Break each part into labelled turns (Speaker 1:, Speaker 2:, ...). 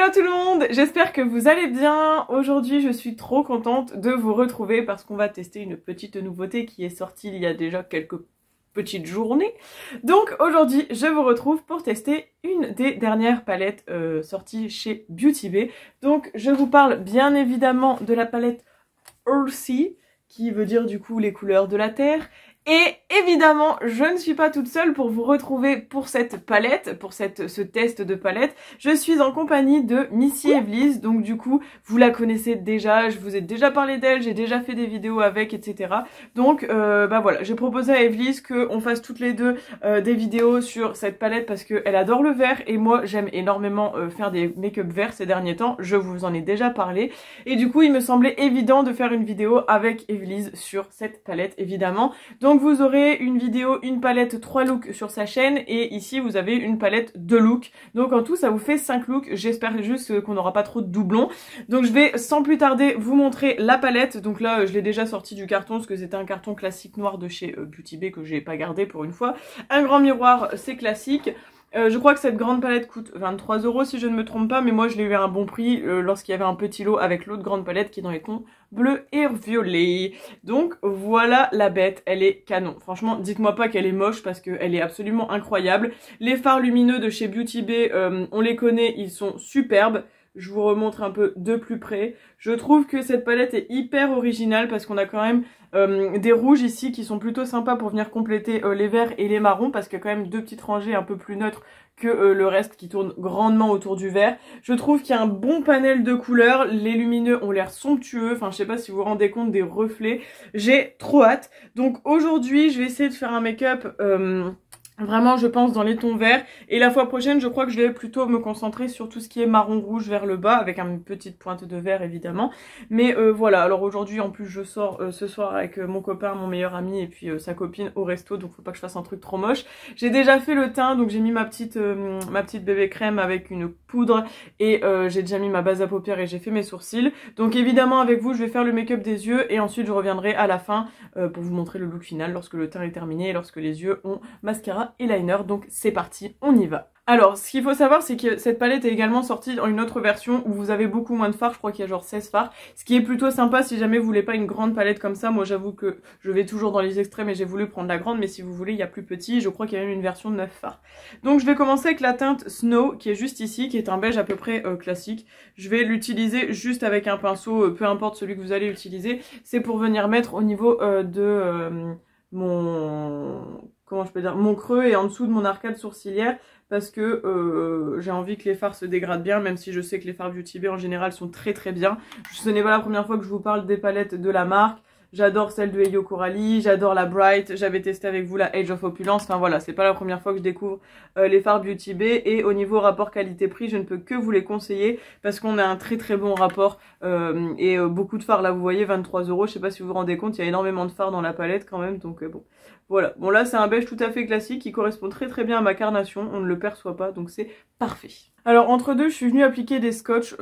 Speaker 1: Hello tout le monde, j'espère que vous allez bien. Aujourd'hui je suis trop contente de vous retrouver parce qu'on va tester une petite nouveauté qui est sortie il y a déjà quelques petites journées. Donc aujourd'hui je vous retrouve pour tester une des dernières palettes sorties chez Beauty Bay. Donc je vous parle bien évidemment de la palette Earthy, qui veut dire du coup les couleurs de la terre. Et évidemment, je ne suis pas toute seule pour vous retrouver pour cette palette, pour ce test de palette. Je suis en compagnie de Missy Evelyse, donc du coup, vous la connaissez déjà, je vous ai déjà parlé d'elle, j'ai déjà fait des vidéos avec, etc. Donc, bah voilà, j'ai proposé à Evelyse qu'on fasse toutes les deux des vidéos sur cette palette parce qu'elle adore le vert et moi, j'aime énormément faire des make-up verts ces derniers temps, je vous en ai déjà parlé. Et du coup, il me semblait évident de faire une vidéo avec Evelyse sur cette palette, évidemment. Donc vous aurez une vidéo, une palette 3 looks sur sa chaîne et ici vous avez une palette 2 looks. Donc en tout ça vous fait 5 looks, j'espère juste qu'on n'aura pas trop de doublons. Donc je vais sans plus tarder vous montrer la palette. Donc là je l'ai déjà sorti du carton parce que c'était un carton classique noir de chez Beauty Bay que j'ai pas gardé pour une fois. Un grand miroir, c'est classique. Je crois que cette grande palette coûte 23 € si je ne me trompe pas, mais moi je l'ai eu à un bon prix lorsqu'il y avait un petit lot avec l'autre grande palette qui est dans les tons bleu et violet. Donc voilà la bête, elle est canon. Franchement, dites-moi pas qu'elle est moche parce qu'elle est absolument incroyable. Les fards lumineux de chez Beauty Bay, on les connaît, ils sont superbes. Je vous remontre un peu de plus près. Je trouve que cette palette est hyper originale parce qu'on a quand même des rouges ici qui sont plutôt sympas pour venir compléter les verts et les marrons parce qu'il y a quand même deux petites rangées un peu plus neutres que le reste qui tourne grandement autour du vert. Je trouve qu'il y a un bon panel de couleurs, les lumineux ont l'air somptueux, enfin je sais pas si vous vous rendez compte des reflets, j'ai trop hâte. Donc aujourd'hui je vais essayer de faire un make-up vraiment je pense dans les tons verts et la fois prochaine je crois que je vais plutôt me concentrer sur tout ce qui est marron rouge vers le bas avec une petite pointe de vert évidemment. Mais voilà, alors aujourd'hui en plus je sors ce soir avec mon copain, mon meilleur ami et puis sa copine au resto, donc faut pas que je fasse un truc trop moche. J'ai déjà fait le teint, donc j'ai mis ma petite bébé crème avec une poudre et j'ai déjà mis ma base à paupières et j'ai fait mes sourcils. Donc évidemment avec vous je vais faire le make-up des yeux et ensuite je reviendrai à la fin pour vous montrer le look final lorsque le teint est terminé et lorsque les yeux ont mascara et liner. Donc c'est parti, on y va. Alors ce qu'il faut savoir c'est que cette palette est également sortie dans une autre version où vous avez beaucoup moins de fards, je crois qu'il y a genre 16 fards, ce qui est plutôt sympa si jamais vous voulez pas une grande palette comme ça. Moi j'avoue que je vais toujours dans les extrêmes et j'ai voulu prendre la grande, mais si vous voulez il y a plus petit, je crois qu'il y a même une version de 9 fards. Donc je vais commencer avec la teinte Snow qui est juste ici, qui est un beige à peu près classique. Je vais l'utiliser juste avec un pinceau, peu importe celui que vous allez utiliser, c'est pour venir mettre au niveau mon creux et en dessous de mon arcade sourcilière parce que j'ai envie que les fards se dégradent bien, même si je sais que les fards Beauty Bay en général sont très très bien. Ce n'est pas la première fois que je vous parle des palettes de la marque. J'adore celle de Elio Coralie, j'adore la Bright, j'avais testé avec vous la Age of Opulence, enfin voilà, c'est pas la première fois que je découvre les fards Beauty Bay et au niveau rapport qualité-prix, je ne peux que vous les conseiller parce qu'on a un très très bon rapport et beaucoup de fards là, vous voyez 23 €, je sais pas si vous vous rendez compte, il y a énormément de fards dans la palette quand même, donc bon. Voilà, bon là c'est un beige tout à fait classique qui correspond très très bien à ma carnation, on ne le perçoit pas donc c'est parfait. Alors entre deux je suis venue appliquer des scotch,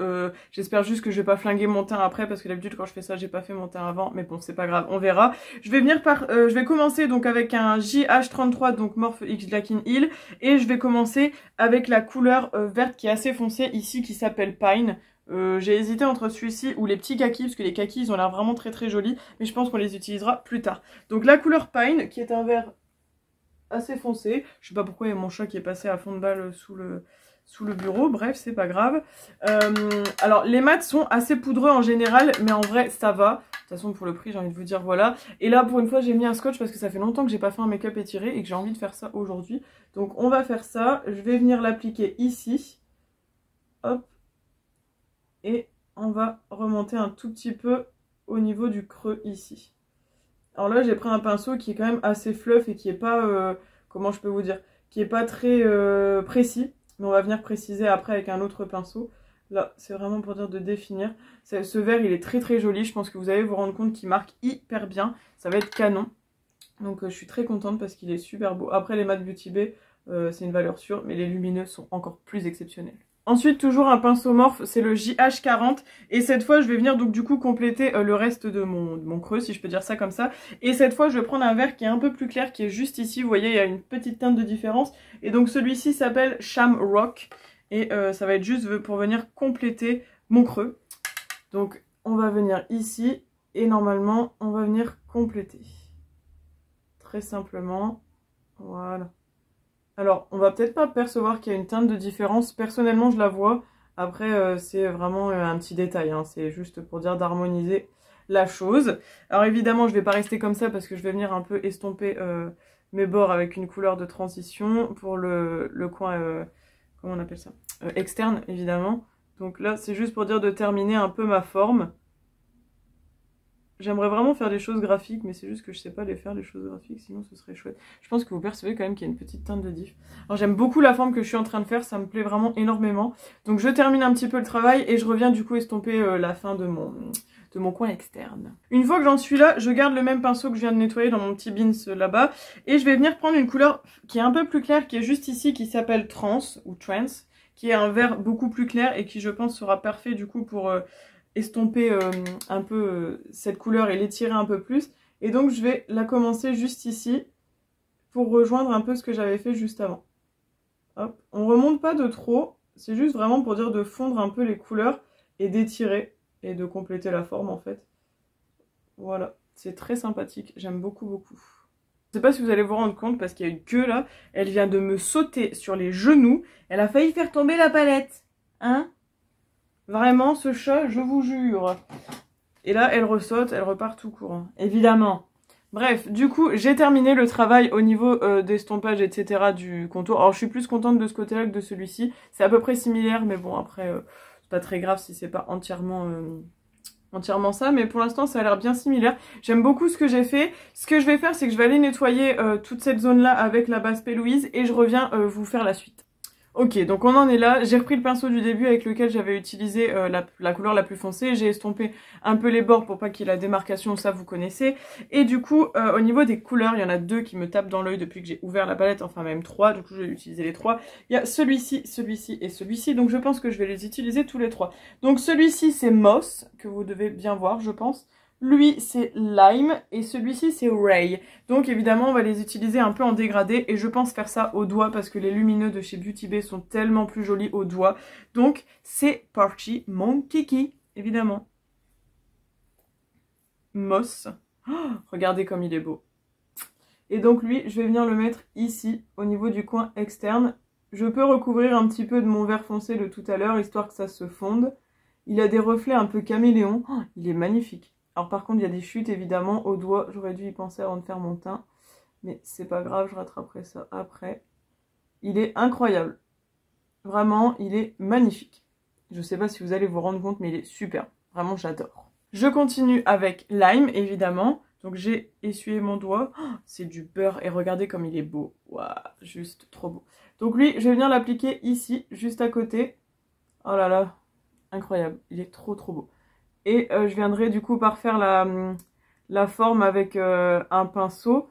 Speaker 1: j'espère juste que je vais pas flinguer mon teint après parce que d'habitude quand je fais ça j'ai pas fait mon teint avant, mais bon c'est pas grave, on verra. Je vais commencer donc avec un JH33 donc Morphe X Lakin Hill et je vais commencer avec la couleur verte qui est assez foncée ici qui s'appelle Pine. J'ai hésité entre celui-ci ou les petits kakis parce que les kakis ils ont l'air vraiment très très jolis, mais je pense qu'on les utilisera plus tard. Donc la couleur Pine qui est un vert assez foncé, je sais pas pourquoi il y a mon chat qui est passé à fond de balle sous le bureau, bref c'est pas grave. Alors les mats sont assez poudreux en général, mais en vrai ça va. De toute façon pour le prix j'ai envie de vous dire voilà. Et là pour une fois j'ai mis un scotch parce que ça fait longtemps que j'ai pas fait un make-up étiré et que j'ai envie de faire ça aujourd'hui. Donc on va faire ça, je vais venir l'appliquer ici. Hop. Et on va remonter un tout petit peu au niveau du creux ici. Alors là j'ai pris un pinceau qui est quand même assez fluff et qui est pas, comment je peux vous dire, qui est pas très précis. Mais on va venir préciser après avec un autre pinceau. Là c'est vraiment pour dire de définir. Ce vert il est très très joli, je pense que vous allez vous rendre compte qu'il marque hyper bien. Ça va être canon. Donc je suis très contente parce qu'il est super beau. Après les mats Beauty Bay c'est une valeur sûre, mais les lumineux sont encore plus exceptionnels. Ensuite toujours un pinceau Morphe, c'est le JH40 et cette fois je vais venir donc du coup compléter le reste de mon creux si je peux dire ça comme ça. Et cette fois je vais prendre un vert qui est un peu plus clair qui est juste ici, vous voyez il y a une petite teinte de différence. Et donc celui-ci s'appelle Shamrock Et ça va être juste pour venir compléter mon creux. Donc on va venir ici et normalement on va venir compléter. Très simplement. Voilà. Alors on va peut-être pas percevoir qu'il y a une teinte de différence. Personnellement je la vois. Après c'est vraiment un petit détail. Hein. C'est juste pour dire d'harmoniser la chose. Alors évidemment je vais pas rester comme ça parce que je vais venir un peu estomper mes bords avec une couleur de transition pour le coin... comment on appelle ça, externe évidemment. Donc là c'est juste pour dire de terminer un peu ma forme. J'aimerais vraiment faire des choses graphiques, mais c'est juste que je sais pas les faire les choses graphiques, sinon ce serait chouette. Je pense que vous percevez quand même qu'il y a une petite teinte de diff. Alors j'aime beaucoup la forme que je suis en train de faire, ça me plaît vraiment énormément. Donc je termine un petit peu le travail et je reviens du coup estomper la fin de mon coin externe. Une fois que j'en suis là, je garde le même pinceau que je viens de nettoyer dans mon petit bins là-bas. Et je vais venir prendre une couleur qui est un peu plus claire, qui est juste ici, qui s'appelle Trans, ou Trans, qui est un vert beaucoup plus clair et qui je pense sera parfait du coup pour estomper un peu cette couleur et l'étirer un peu plus. Et donc je vais la commencer juste ici pour rejoindre un peu ce que j'avais fait juste avant. Hop. On remonte pas de trop, c'est juste vraiment pour dire de fondre un peu les couleurs et d'étirer et de compléter la forme en fait. Voilà, c'est très sympathique, j'aime beaucoup beaucoup. Je sais pas si vous allez vous rendre compte parce qu'il y a une queue là, elle vient de me sauter sur les genoux, elle a failli faire tomber la palette, hein? Vraiment, ce chat, je vous jure. Et là, elle ressaute, elle repart tout court, évidemment. Bref, du coup, j'ai terminé le travail au niveau d'estompage, etc. du contour. Alors, je suis plus contente de ce côté-là que de celui-ci. C'est à peu près similaire, mais bon, après, c'est pas très grave si c'est pas entièrement ça. Mais pour l'instant, ça a l'air bien similaire. J'aime beaucoup ce que j'ai fait. Ce que je vais faire, c'est que je vais aller nettoyer toute cette zone-là avec la base P. Louise et je reviens vous faire la suite. Ok, donc on en est là, j'ai repris le pinceau du début avec lequel j'avais utilisé la couleur la plus foncée, j'ai estompé un peu les bords pour pas qu'il y ait la démarcation, ça vous connaissez, et du coup au niveau des couleurs, il y en a deux qui me tapent dans l'œil depuis que j'ai ouvert la palette, enfin même trois, du coup je vais utiliser les trois, il y a celui-ci, celui-ci et celui-ci, donc je pense que je vais les utiliser tous les trois. Donc celui-ci c'est Moss, que vous devez bien voir je pense. Lui, c'est Lime et celui-ci, c'est Ray. Donc évidemment, on va les utiliser un peu en dégradé et je pense faire ça au doigt parce que les lumineux de chez Beauty Bay sont tellement plus jolis au doigt. Donc c'est parti, mon kiki, évidemment. Moss. Oh, regardez comme il est beau. Et donc lui, je vais venir le mettre ici, au niveau du coin externe. Je peux recouvrir un petit peu de mon vert foncé de tout à l'heure, histoire que ça se fonde. Il a des reflets un peu caméléon. Oh, il est magnifique. Alors par contre il y a des chutes évidemment au doigt, j'aurais dû y penser avant de faire mon teint, mais c'est pas grave, je rattraperai ça après. Il est incroyable, vraiment il est magnifique. Je sais pas si vous allez vous rendre compte mais il est super, vraiment j'adore. Je continue avec Lime évidemment, donc j'ai essuyé mon doigt, oh, c'est du beurre et regardez comme il est beau, waouh, juste trop beau. Donc lui je vais venir l'appliquer ici, juste à côté, oh là là, incroyable, il est trop beau. Et je viendrai du coup par faire la forme avec un pinceau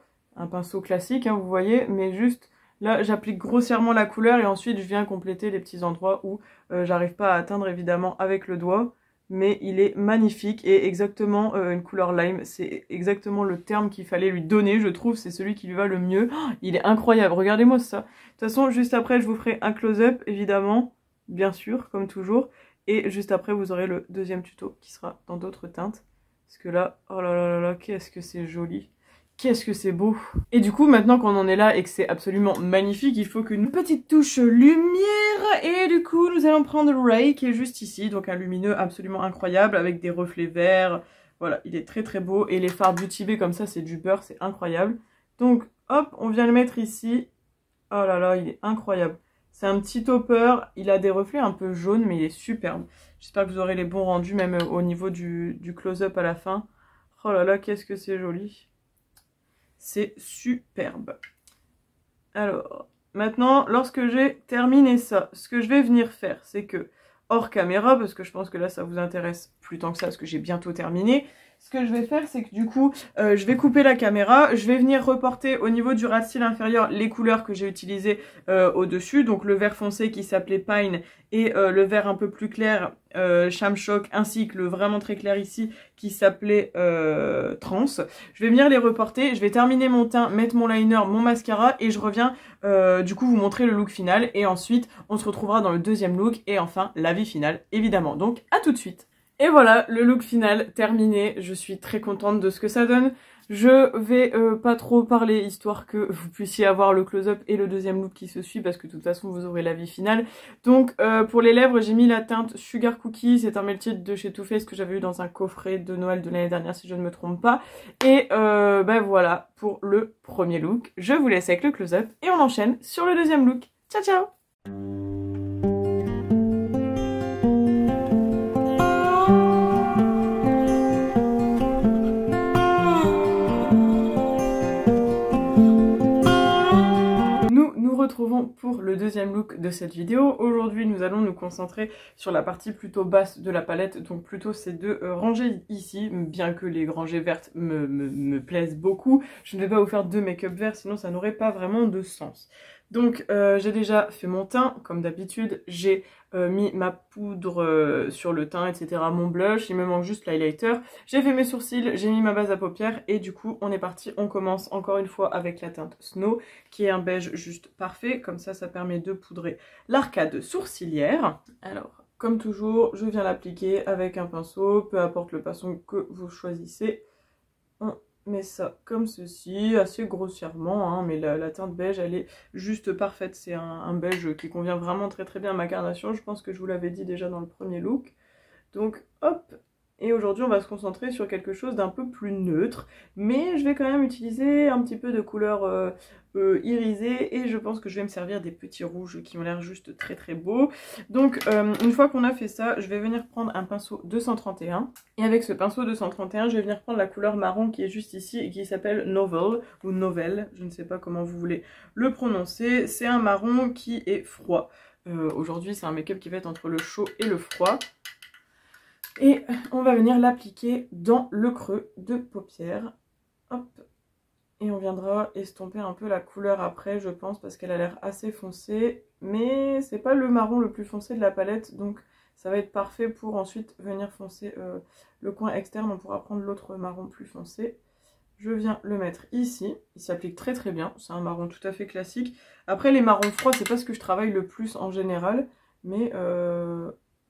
Speaker 1: classique, hein, vous voyez, mais juste là j'applique grossièrement la couleur et ensuite je viens compléter les petits endroits où j'arrive pas à atteindre évidemment avec le doigt, mais il est magnifique et exactement une couleur lime, c'est exactement le terme qu'il fallait lui donner, je trouve, c'est celui qui lui va le mieux. Oh, il est incroyable, regardez-moi ça. De toute façon, juste après je vous ferai un close-up évidemment, bien sûr, comme toujours. Et juste après, vous aurez le deuxième tuto qui sera dans d'autres teintes. Parce que là, oh là là là là, qu'est-ce que c'est joli. Qu'est-ce que c'est beau. Et du coup, maintenant qu'on en est là et que c'est absolument magnifique, il faut qu'une petite touche lumière. Et du coup, nous allons prendre Ray qui est juste ici. Donc un lumineux absolument incroyable avec des reflets verts. Voilà, il est très beau. Et les fards Beauty Bay comme ça, c'est du beurre, c'est incroyable. Donc hop, on vient le mettre ici. Oh là là, il est incroyable. C'est un petit topper, il a des reflets un peu jaunes, mais il est superbe. J'espère que vous aurez les bons rendus, même au niveau du close-up à la fin. Oh là là, qu'est-ce que c'est joli. C'est superbe. Alors, maintenant, lorsque j'ai terminé ça, ce que je vais venir faire, c'est que, hors caméra, parce que je pense que là, ça vous intéresse plus tant que ça, parce que j'ai bientôt terminé, ce que je vais faire, c'est que du coup, je vais couper la caméra, je vais venir reporter au niveau du ras de cils inférieur les couleurs que j'ai utilisées au-dessus, donc le vert foncé qui s'appelait Pine et le vert un peu plus clair, Shamrock, ainsi que le vraiment très clair ici qui s'appelait Trans. Je vais venir les reporter, je vais terminer mon teint, mettre mon liner, mon mascara et je reviens du coup vous montrer le look final et ensuite on se retrouvera dans le deuxième look et enfin l'avis final évidemment. Donc à tout de suite. Et voilà, le look final terminé, je suis très contente de ce que ça donne. Je vais pas trop parler histoire que vous puissiez avoir le close-up et le deuxième look qui se suit parce que de toute façon vous aurez l'avis final. Donc pour les lèvres j'ai mis la teinte Sugar Cookie, c'est un melted de chez Too Faced que j'avais eu dans un coffret de Noël de l'année dernière si je ne me trompe pas. Et ben voilà pour le premier look. Je vous laisse avec le close-up et on enchaîne sur le deuxième look. Ciao ciao! Retrouvons pour le deuxième look de cette vidéo. Aujourd'hui nous allons nous concentrer sur la partie plutôt basse de la palette, donc plutôt ces deux rangées ici, bien que les rangées vertes me plaisent beaucoup. Je ne vais pas vous faire deux make-up verts sinon ça n'aurait pas vraiment de sens. Donc j'ai déjà fait mon teint comme d'habitude, j'ai mis ma poudre sur le teint, etc. Mon blush, il me manque juste l'highlighter. J'ai fait mes sourcils, j'ai mis ma base à paupières et du coup on est parti. On commence encore une fois avec la teinte Snow qui est un beige juste parfait. Comme ça permet de poudrer l'arcade sourcilière. Alors comme toujours je viens l'appliquer avec un pinceau, peu importe le pinceau que vous choisissez. On met ça comme ceci, assez grossièrement, hein, mais la teinte beige elle est juste parfaite, c'est un beige qui convient vraiment très très bien à ma carnation, je pense que je vous l'avais dit déjà dans le premier look. Donc hop, et aujourd'hui on va se concentrer sur quelque chose d'un peu plus neutre, mais je vais quand même utiliser un petit peu de couleur irisée et je pense que je vais me servir des petits rouges qui ont l'air juste très très beaux. Donc une fois qu'on a fait ça, je vais venir prendre un pinceau 231 et avec ce pinceau 231 je vais venir prendre la couleur marron qui est juste ici et qui s'appelle Novel ou Novel, je ne sais pas comment vous voulez le prononcer. C'est un marron qui est froid. Aujourd'hui c'est un make-up qui va être entre le chaud et le froid. Et on va venir l'appliquer dans le creux de paupière. Hop. Et on viendra estomper un peu la couleur après, je pense, parce qu'elle a l'air assez foncée. Mais c'est pas le marron le plus foncé de la palette, donc ça va être parfait pour ensuite venir foncer le coin externe. On pourra prendre l'autre marron plus foncé. Je viens le mettre ici. Il s'applique très très bien. C'est un marron tout à fait classique. Après, les marrons froids, c'est pas ce que je travaille le plus en général. Mais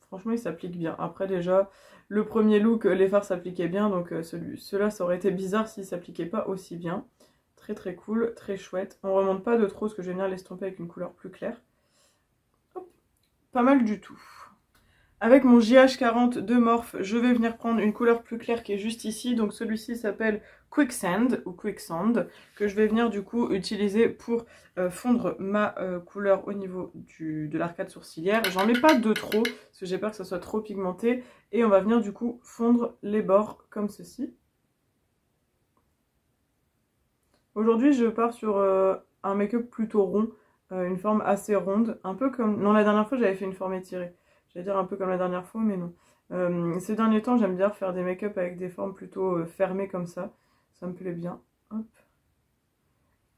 Speaker 1: franchement, il s'applique bien. Après, déjà, le premier look, les fards s'appliquaient bien. Donc, ceux-là, ça aurait été bizarre s'ils s'appliquaient pas aussi bien. Très très cool, très chouette. On remonte pas de trop, parce que je vais venir l'estomper avec une couleur plus claire. Hop. Pas mal du tout. Avec mon JH40 de Morphe, je vais venir prendre une couleur plus claire qui est juste ici. Donc celui-ci s'appelle Quicksand ou Quicksand, que je vais venir du coup utiliser pour fondre ma couleur au niveau de l'arcade sourcilière. J'en mets pas de trop, parce que j'ai peur que ça soit trop pigmenté. Et on va venir du coup fondre les bords comme ceci. Aujourd'hui je pars sur un make-up plutôt rond, une forme assez ronde, un peu comme... Non, la dernière fois j'avais fait une forme étirée. J'allais dire un peu comme la dernière fois, mais non. Ces derniers temps, j'aime bien faire des make-up avec des formes plutôt fermées comme ça. Ça me plaît bien. Hop.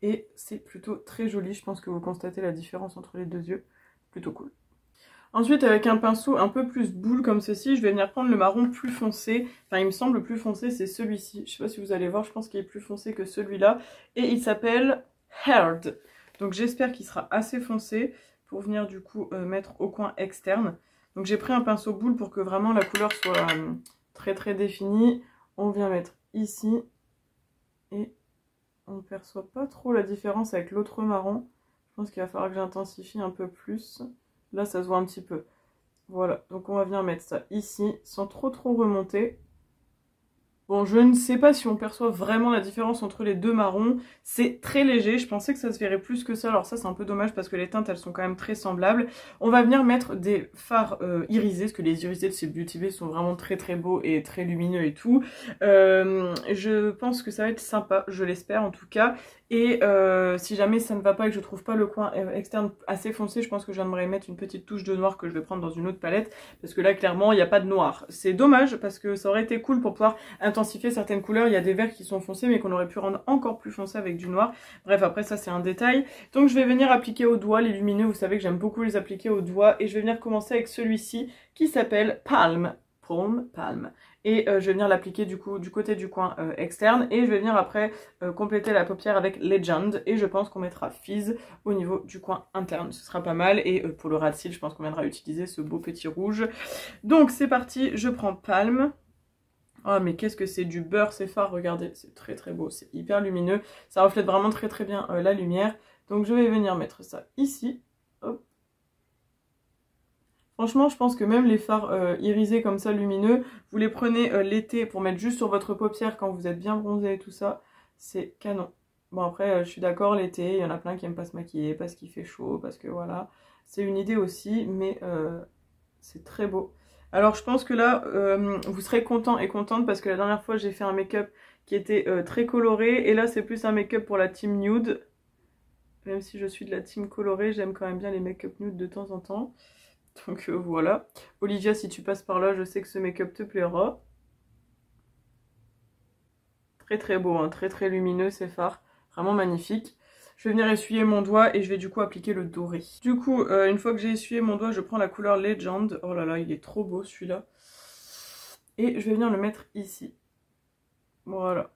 Speaker 1: Et c'est plutôt très joli. Je pense que vous constatez la différence entre les deux yeux. Plutôt cool. Ensuite, avec un pinceau un peu plus boule comme ceci, je vais venir prendre le marron plus foncé. Enfin, il me semble plus foncé, c'est celui-ci. Je sais pas si vous allez voir, je pense qu'il est plus foncé que celui-là. Et il s'appelle Hard. Donc j'espère qu'il sera assez foncé pour venir du coup mettre au coin externe. Donc j'ai pris un pinceau boule pour que vraiment la couleur soit très très définie. On vient mettre ici et on ne perçoit pas trop la différence avec l'autre marron. Je pense qu'il va falloir que j'intensifie un peu plus. Là ça se voit un petit peu. Voilà, donc on va venir mettre ça ici sans trop remonter. Bon, je ne sais pas si on perçoit vraiment la différence entre les deux marrons. C'est très léger, je pensais que ça se verrait plus que ça. Alors ça, c'est un peu dommage parce que les teintes, elles sont quand même très semblables. On va venir mettre des fards irisés, parce que les irisés de ces Beauty Bay sont vraiment très beaux et très lumineux et tout. Je pense que ça va être sympa, je l'espère en tout cas. Et si jamais ça ne va pas et que je trouve pas le coin externe assez foncé, je pense que j'aimerais mettre une petite touche de noir que je vais prendre dans une autre palette. Parce que là, clairement, il n'y a pas de noir. C'est dommage parce que ça aurait été cool pour pouvoir intensifier intensifier certaines couleurs. Il y a des verts qui sont foncés mais qu'on aurait pu rendre encore plus foncés avec du noir. Bref, après ça c'est un détail. Donc je vais venir appliquer au doigt les lumineux. Vous savez que j'aime beaucoup les appliquer au doigt. Et je vais venir commencer avec celui-ci qui s'appelle Palm. Et je vais venir l'appliquer du coup du côté du coin externe. Et je vais venir après compléter la paupière avec Legend. Et je pense qu'on mettra Fizz au niveau du coin interne. Ce sera pas mal. Et pour le ras de cils, je pense qu'on viendra utiliser ce beau petit rouge. Donc c'est parti, je prends Palm. Oh mais qu'est-ce que c'est du beurre ces fards, regardez, c'est très très beau, c'est hyper lumineux. Ça reflète vraiment très très bien la lumière. Donc je vais venir mettre ça ici. Hop. Franchement, je pense que même les fards irisés comme ça, lumineux, vous les prenez l'été pour mettre juste sur votre paupière quand vous êtes bien bronzé et tout ça. C'est canon. Bon après, je suis d'accord, l'été, il y en a plein qui aiment pas se maquiller parce qu'il fait chaud, parce que voilà. C'est une idée aussi, mais c'est très beau. Alors je pense que là, vous serez content et contente parce que la dernière fois, j'ai fait un make-up qui était très coloré. Et là, c'est plus un make-up pour la team nude. Même si je suis de la team colorée, j'aime quand même bien les make-up nude de temps en temps. Donc voilà. Olivia, si tu passes par là, je sais que ce make-up te plaira. Très très beau, hein, très très lumineux ces fards. Vraiment magnifique. Je vais venir essuyer mon doigt et je vais du coup appliquer le doré. Du coup, une fois que j'ai essuyé mon doigt, je prends la couleur Legend. Oh là là, il est trop beau celui-là. Et je vais venir le mettre ici. Voilà.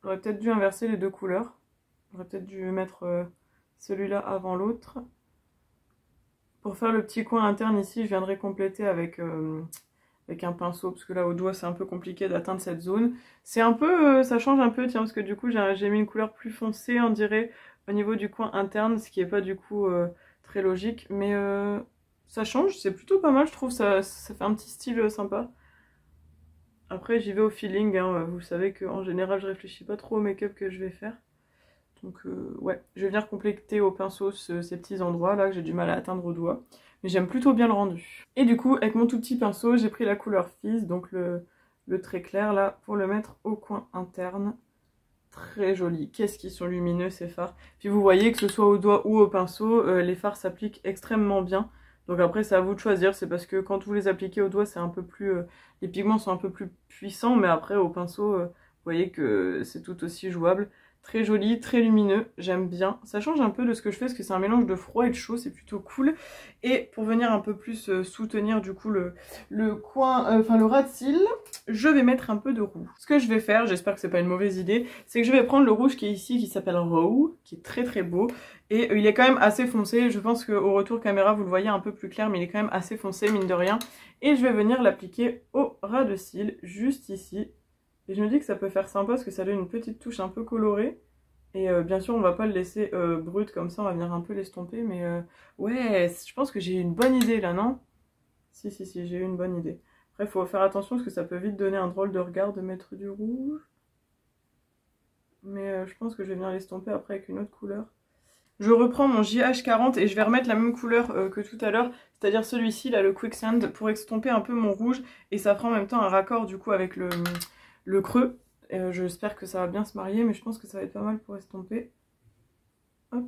Speaker 1: J'aurais peut-être dû inverser les deux couleurs. J'aurais peut-être dû mettre celui-là avant l'autre. Pour faire le petit coin interne ici, je viendrai compléter avec un pinceau. Parce que là, au doigt, c'est un peu compliqué d'atteindre cette zone. C'est un peu... ça change un peu, tiens, parce que du coup, j'ai mis une couleur plus foncée, on dirait, au niveau du coin interne. Ce qui n'est pas du coup très logique. Mais ça change, c'est plutôt pas mal, je trouve. Ça fait un petit style sympa. Après, j'y vais au feeling. Hein. Vous savez qu'en général, je réfléchis pas trop au make-up que je vais faire. Donc ouais, je vais venir compléter au pinceau ces petits endroits là que j'ai du mal à atteindre au doigt. Mais j'aime plutôt bien le rendu. Et du coup, avec mon tout petit pinceau, j'ai pris la couleur Fizz, donc le très clair là, pour le mettre au coin interne. Très joli. Qu'est-ce qu'ils sont lumineux ces fards. Puis vous voyez que ce soit au doigt ou au pinceau, les fards s'appliquent extrêmement bien. Donc après c'est à vous de choisir, c'est parce que quand vous les appliquez au doigt, c'est un peu plus... les pigments sont un peu plus puissants, mais après au pinceau, vous voyez que c'est tout aussi jouable. Très joli, très lumineux, j'aime bien. Ça change un peu de ce que je fais parce que c'est un mélange de froid et de chaud, c'est plutôt cool. Et pour venir un peu plus soutenir du coup le coin, le ras de cils, je vais mettre un peu de rouge. Ce que je vais faire, j'espère que c'est pas une mauvaise idée, c'est que je vais prendre le rouge qui est ici, qui s'appelle Raw, qui est très très beau. Et il est quand même assez foncé, je pense qu'au retour caméra vous le voyez un peu plus clair, mais il est quand même assez foncé mine de rien. Et je vais venir l'appliquer au ras de cils, juste ici. Et je me dis que ça peut faire sympa parce que ça donne une petite touche un peu colorée. Et bien sûr on va pas le laisser brut comme ça, on va venir un peu l'estomper. Mais ouais, je pense que j'ai une bonne idée là, non? Si, j'ai eu une bonne idée. Après il faut faire attention parce que ça peut vite donner un drôle de regard de mettre du rouge. Mais je pense que je vais venir l'estomper après avec une autre couleur. Je reprends mon JH40 et je vais remettre la même couleur que tout à l'heure, c'est-à-dire celui-ci là, le Quicksand, pour estomper un peu mon rouge. Et ça fera en même temps un raccord du coup avec le creux. J'espère que ça va bien se marier, mais je pense que ça va être pas mal pour estomper. Hop.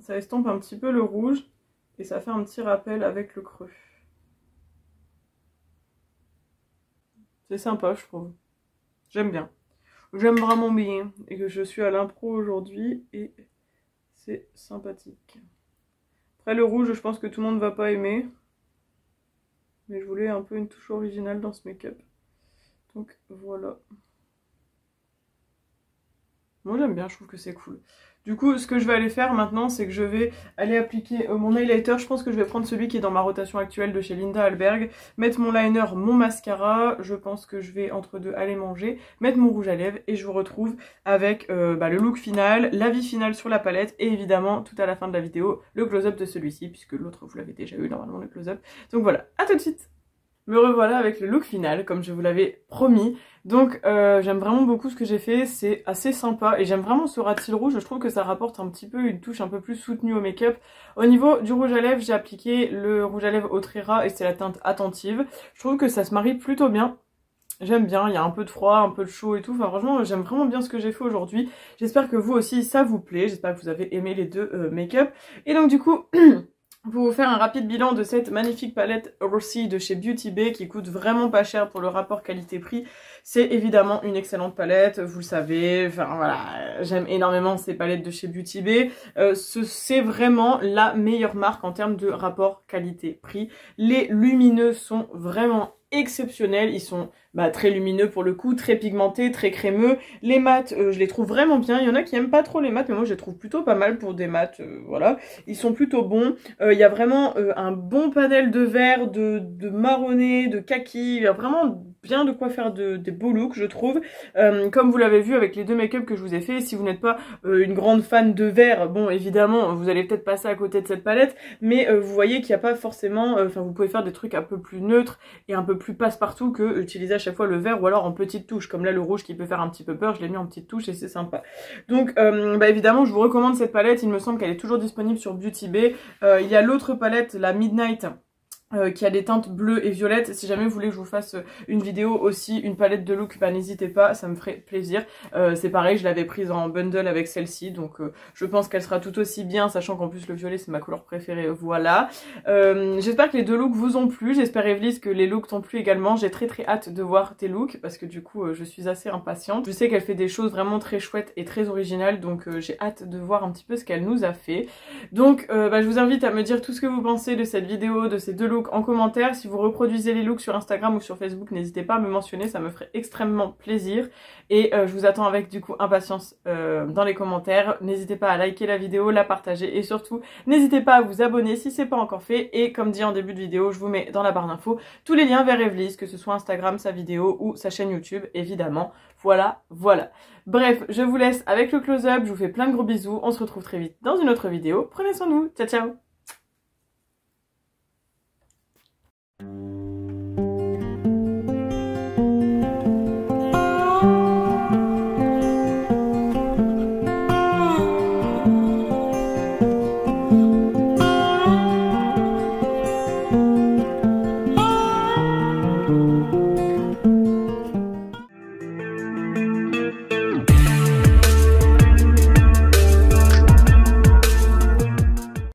Speaker 1: Ça estompe un petit peu le rouge et ça fait un petit rappel avec le creux. C'est sympa, je trouve. J'aime bien. J'aime vraiment bien. Et que je suis à l'impro aujourd'hui et c'est sympathique. Après le rouge, je pense que tout le monde va pas aimer. Mais je voulais un peu une touche originale dans ce make-up. Donc voilà. Moi j'aime bien, je trouve que c'est cool. Du coup, ce que je vais aller faire maintenant, c'est que je vais aller appliquer mon highlighter. Je pense que je vais prendre celui qui est dans ma rotation actuelle de chez Linda Alberg. Mettre mon liner, mon mascara. Je pense que je vais entre deux aller manger. Mettre mon rouge à lèvres et je vous retrouve avec le look final, l'avis final sur la palette. Et évidemment, tout à la fin de la vidéo, le close-up de celui-ci. Puisque l'autre, vous l'avez déjà eu normalement le close-up. Donc voilà, à tout de suite. Me revoilà avec le look final, comme je vous l'avais promis. Donc j'aime vraiment beaucoup ce que j'ai fait, c'est assez sympa. Et j'aime vraiment ce ras de cils rouge, je trouve que ça rapporte un petit peu une touche un peu plus soutenue au make-up. Au niveau du rouge à lèvres, j'ai appliqué le rouge à lèvres au trait ras et c'est la teinte attentive. Je trouve que ça se marie plutôt bien. J'aime bien, il y a un peu de froid, un peu de chaud et tout. Enfin franchement, j'aime vraiment bien ce que j'ai fait aujourd'hui. J'espère que vous aussi, ça vous plaît. J'espère que vous avez aimé les deux make-up. Et donc du coup... Pour vous faire un rapide bilan de cette magnifique palette Rossi de chez Beauty Bay qui coûte vraiment pas cher pour le rapport qualité-prix, c'est évidemment une excellente palette, vous le savez, enfin voilà, j'aime énormément ces palettes de chez Beauty Bay, c'est vraiment la meilleure marque en termes de rapport qualité-prix. Les lumineux sont vraiment exceptionnels, ils sont très lumineux pour le coup, très pigmentés, très crémeux. Les mats, je les trouve vraiment bien. Il y en a qui aiment pas trop les mats, mais moi je les trouve plutôt pas mal pour des mats, voilà. Ils sont plutôt bons. Il y a vraiment un bon panel de vert, de marronné, de kaki. Il y a vraiment bien de quoi faire des beaux looks, je trouve. Comme vous l'avez vu avec les deux make-up que je vous ai fait, si vous n'êtes pas une grande fan de vert, bon évidemment vous allez peut-être passer à côté de cette palette, mais vous voyez qu'il n'y a pas forcément, vous pouvez faire des trucs un peu plus neutres et un peu plus passe-partout que utiliser à chaque fois le vert ou alors en petites touches, comme là le rouge qui peut faire un petit peu peur, je l'ai mis en petites touches et c'est sympa. Donc évidemment je vous recommande cette palette, il me semble qu'elle est toujours disponible sur Beauty Bay. Il y a l'autre palette, la Midnight, qui a des teintes bleues et violettes. Si jamais vous voulez que je vous fasse une vidéo aussi, une palette de look, n'hésitez pas, ça me ferait plaisir. C'est pareil, je l'avais prise en bundle avec celle-ci, donc je pense qu'elle sera tout aussi bien, sachant qu'en plus le violet c'est ma couleur préférée, voilà. J'espère que les deux looks vous ont plu, j'espère Evelysse que les looks t'ont plu également. J'ai très hâte de voir tes looks, parce que du coup je suis assez impatiente. Je sais qu'elle fait des choses vraiment très chouettes et très originales, donc j'ai hâte de voir un petit peu ce qu'elle nous a fait. Donc je vous invite à me dire tout ce que vous pensez de cette vidéo, de ces deux looks en commentaire. Si vous reproduisez les looks sur Instagram ou sur Facebook, n'hésitez pas à me mentionner, ça me ferait extrêmement plaisir. Et je vous attends avec du coup impatience dans les commentaires. N'hésitez pas à liker la vidéo, la partager et surtout n'hésitez pas à vous abonner si c'est pas encore fait. Et comme dit en début de vidéo, je vous mets dans la barre d'infos tous les liens vers Evelysse, que ce soit Instagram, sa vidéo ou sa chaîne YouTube évidemment. Voilà. Bref, je vous laisse avec le close-up, je vous fais plein de gros bisous, on se retrouve très vite dans une autre vidéo. Prenez soin de vous, ciao ciao.